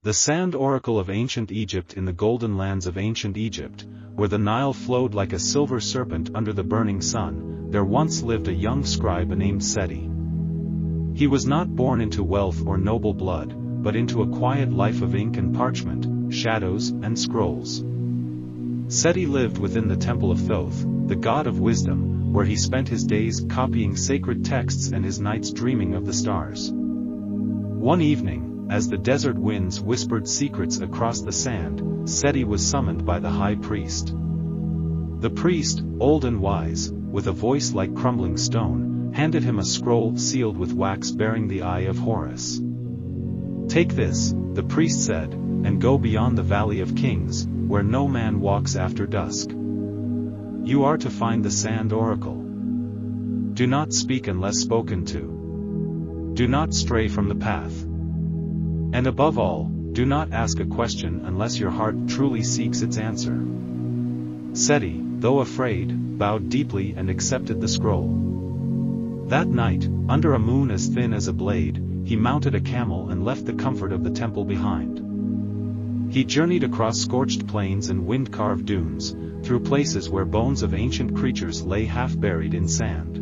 The sand oracle of ancient Egypt. In the golden lands of ancient Egypt, where the Nile flowed like a silver serpent under the burning sun, there once lived a young scribe named Seti. He was not born into wealth or noble blood, but into a quiet life of ink and parchment, shadows and scrolls. Seti lived within the temple of Thoth, the god of wisdom, where he spent his days copying sacred texts and his nights dreaming of the stars. One evening, as the desert winds whispered secrets across the sand, Seti was summoned by the high priest. The priest, old and wise, with a voice like crumbling stone, handed him a scroll sealed with wax bearing the eye of Horus. "Take this," the priest said, "and go beyond the Valley of Kings, where no man walks after dusk. You are to find the sand oracle. Do not speak unless spoken to. Do not stray from the path. And above all, do not ask a question unless your heart truly seeks its answer." Seti, though afraid, bowed deeply and accepted the scroll. That night, under a moon as thin as a blade, he mounted a camel and left the comfort of the temple behind. He journeyed across scorched plains and wind-carved dunes, through places where bones of ancient creatures lay half-buried in sand.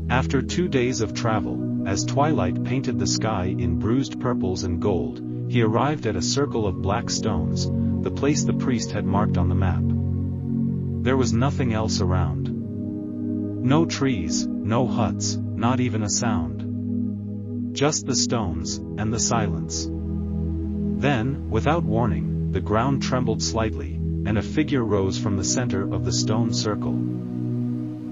After 2 days of travel, as twilight painted the sky in bruised purples and gold, he arrived at a circle of black stones, the place the priest had marked on the map. There was nothing else around. No trees, no huts, not even a sound. Just the stones, and the silence. Then, without warning, the ground trembled slightly, and a figure rose from the center of the stone circle.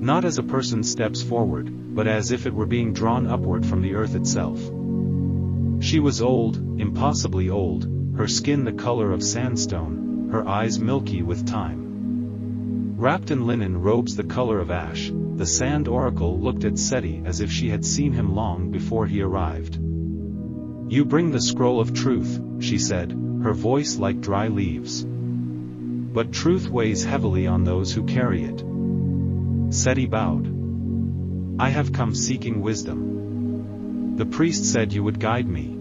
Not as a person steps forward, but as if it were being drawn upward from the earth itself. She was old, impossibly old, her skin the color of sandstone, her eyes milky with time. Wrapped in linen robes the color of ash, the sand oracle looked at Seti as if she had seen him long before he arrived. "You bring the scroll of truth," she said, her voice like dry leaves. "But truth weighs heavily on those who carry it." Seti bowed. "I have come seeking wisdom. The priest said you would guide me."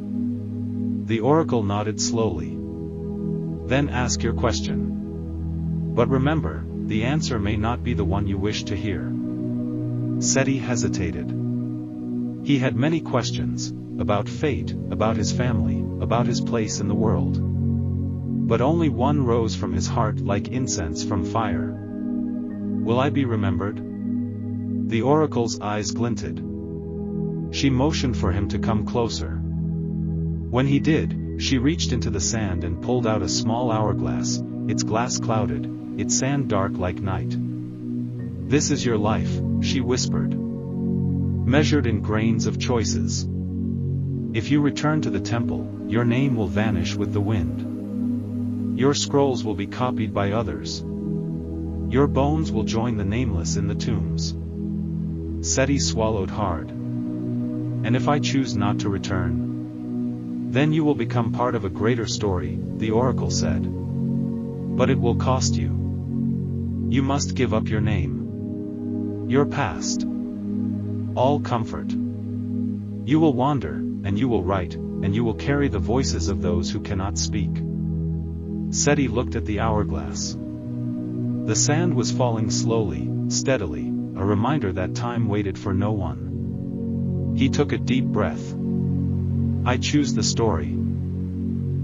The oracle nodded slowly. "Then ask your question. But remember, the answer may not be the one you wish to hear." Seti hesitated. He had many questions, about fate, about his family, about his place in the world. But only one rose from his heart like incense from fire. "Will I be remembered?" The oracle's eyes glinted. She motioned for him to come closer. When he did, she reached into the sand and pulled out a small hourglass, its glass clouded, its sand dark like night. "This is your life," she whispered. "Measured in grains of choices. If you return to the temple, your name will vanish with the wind. Your scrolls will be copied by others. Your bones will join the nameless in the tombs." Seti swallowed hard. "And if I choose not to return?" "Then you will become part of a greater story," the oracle said. "But it will cost you. You must give up your name. Your past. All comfort. You will wander, and you will write, and you will carry the voices of those who cannot speak." Seti looked at the hourglass. The sand was falling slowly, steadily, a reminder that time waited for no one. He took a deep breath. "I choose the story."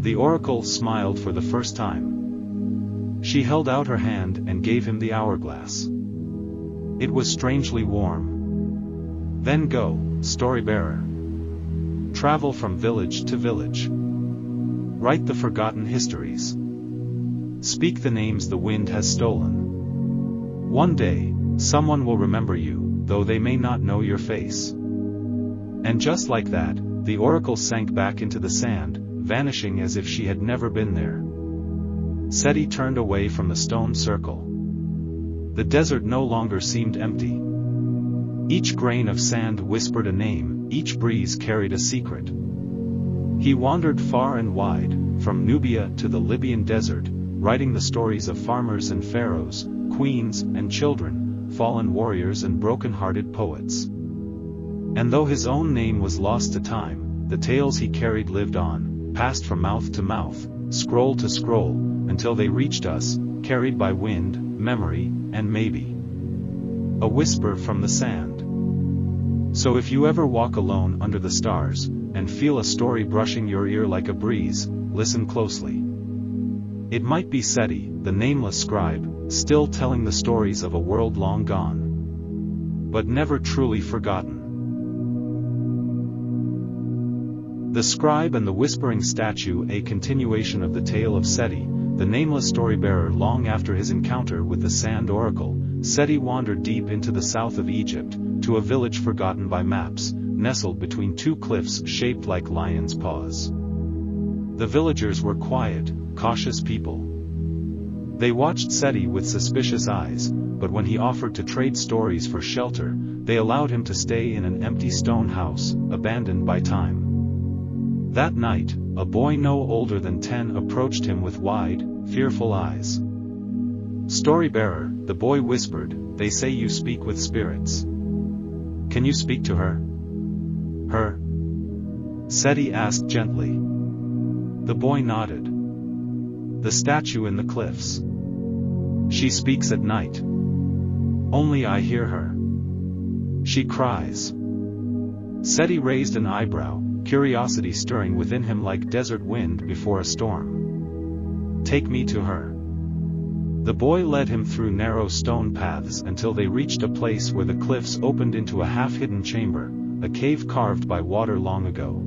The oracle smiled for the first time. She held out her hand and gave him the hourglass. It was strangely warm. "Then go, story-bearer. Travel from village to village. Write the forgotten histories. Speak the names the wind has stolen. One day, someone will remember you, though they may not know your face." And just like that, the oracle sank back into the sand, vanishing as if she had never been there. Seti turned away from the stone circle. The desert no longer seemed empty. Each grain of sand whispered a name, each breeze carried a secret. He wandered far and wide, from Nubia to the Libyan desert, writing the stories of farmers and pharaohs, queens and children, fallen warriors and broken-hearted poets. And though his own name was lost to time, the tales he carried lived on, passed from mouth to mouth, scroll to scroll, until they reached us, carried by wind, memory, and maybe a whisper from the sand. So if you ever walk alone under the stars, and feel a story brushing your ear like a breeze, listen closely. It might be Seti, the nameless scribe, still telling the stories of a world long gone, but never truly forgotten. The Scribe and the Whispering Statue, a continuation of the tale of Seti, the nameless story-bearer. Long after his encounter with the Sand Oracle, Seti wandered deep into the south of Egypt, to a village forgotten by maps, nestled between two cliffs shaped like lions' paws. The villagers were quiet, cautious people. They watched Seti with suspicious eyes, but when he offered to trade stories for shelter, they allowed him to stay in an empty stone house, abandoned by time. That night, a boy no older than 10 approached him with wide, fearful eyes. "Story-bearer," the boy whispered, "they say you speak with spirits. Can you speak to her?" "Her?" Seti asked gently. The boy nodded. "The statue in the cliffs. She speaks at night. Only I hear her. She cries." Seti raised an eyebrow, curiosity stirring within him like desert wind before a storm. "Take me to her." The boy led him through narrow stone paths until they reached a place where the cliffs opened into a half-hidden chamber, a cave carved by water long ago.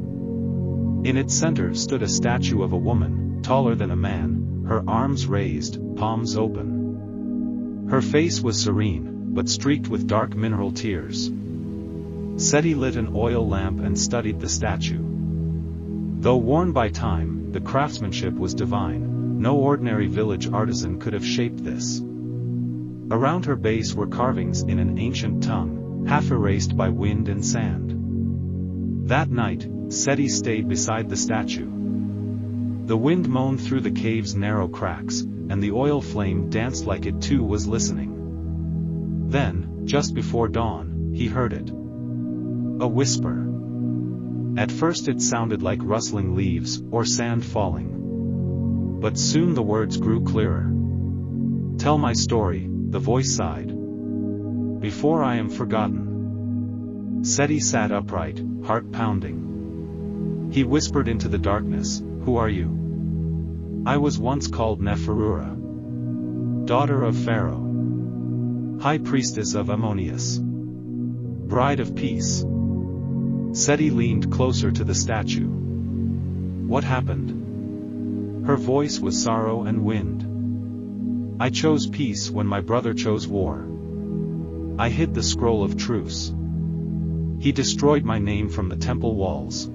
In its center stood a statue of a woman, taller than a man, her arms raised, palms open. Her face was serene, but streaked with dark mineral tears. Seti lit an oil lamp and studied the statue. Though worn by time, the craftsmanship was divine. No ordinary village artisan could have shaped this. Around her base were carvings in an ancient tongue, half erased by wind and sand. That night, Seti stayed beside the statue. The wind moaned through the cave's narrow cracks, and the oil flame danced like it too was listening. Then, just before dawn, he heard it. A whisper. At first it sounded like rustling leaves, or sand falling. But soon the words grew clearer. "Tell my story," the voice sighed. "Before I am forgotten." Seti sat upright, heart pounding. He whispered into the darkness, "Who are you?" "I was once called Neferura, daughter of Pharaoh, high priestess of Ammonius, bride of peace." Seti leaned closer to the statue. "What happened?" Her voice was sorrow and wind. "I chose peace when my brother chose war. I hid the scroll of truce. He destroyed my name from the temple walls.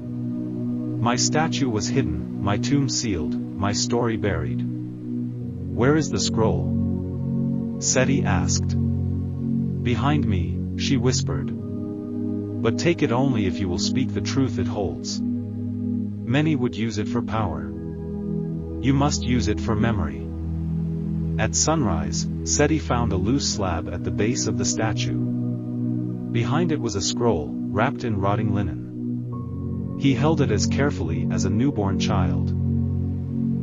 My statue was hidden, my tomb sealed, my story buried." "Where is the scroll?" Seti asked. "Behind me," she whispered. "But take it only if you will speak the truth it holds. Many would use it for power. You must use it for memory." At sunrise, Seti found a loose slab at the base of the statue. Behind it was a scroll, wrapped in rotting linen. He held it as carefully as a newborn child.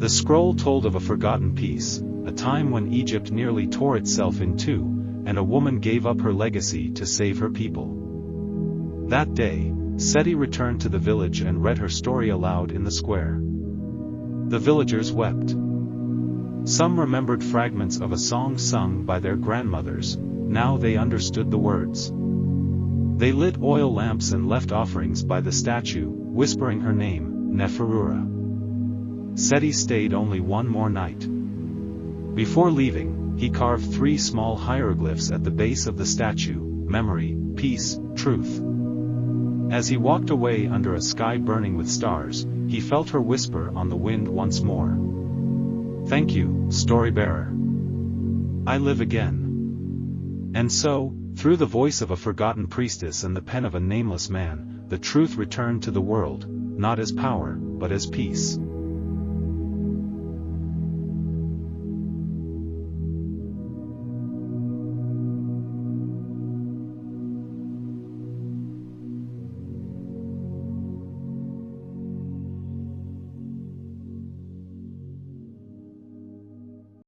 The scroll told of a forgotten peace, a time when Egypt nearly tore itself in two, and a woman gave up her legacy to save her people. That day, Seti returned to the village and read her story aloud in the square. The villagers wept. Some remembered fragments of a song sung by their grandmothers. Now they understood the words. They lit oil lamps and left offerings by the statue, whispering her name, Neferura. Seti stayed only one more night. Before leaving, he carved 3 small hieroglyphs at the base of the statue: memory, peace, truth. As he walked away under a sky burning with stars, he felt her whisper on the wind once more. "Thank you, story-bearer. I live again." And so, through the voice of a forgotten priestess and the pen of a nameless man, the truth returned to the world, not as power, but as peace.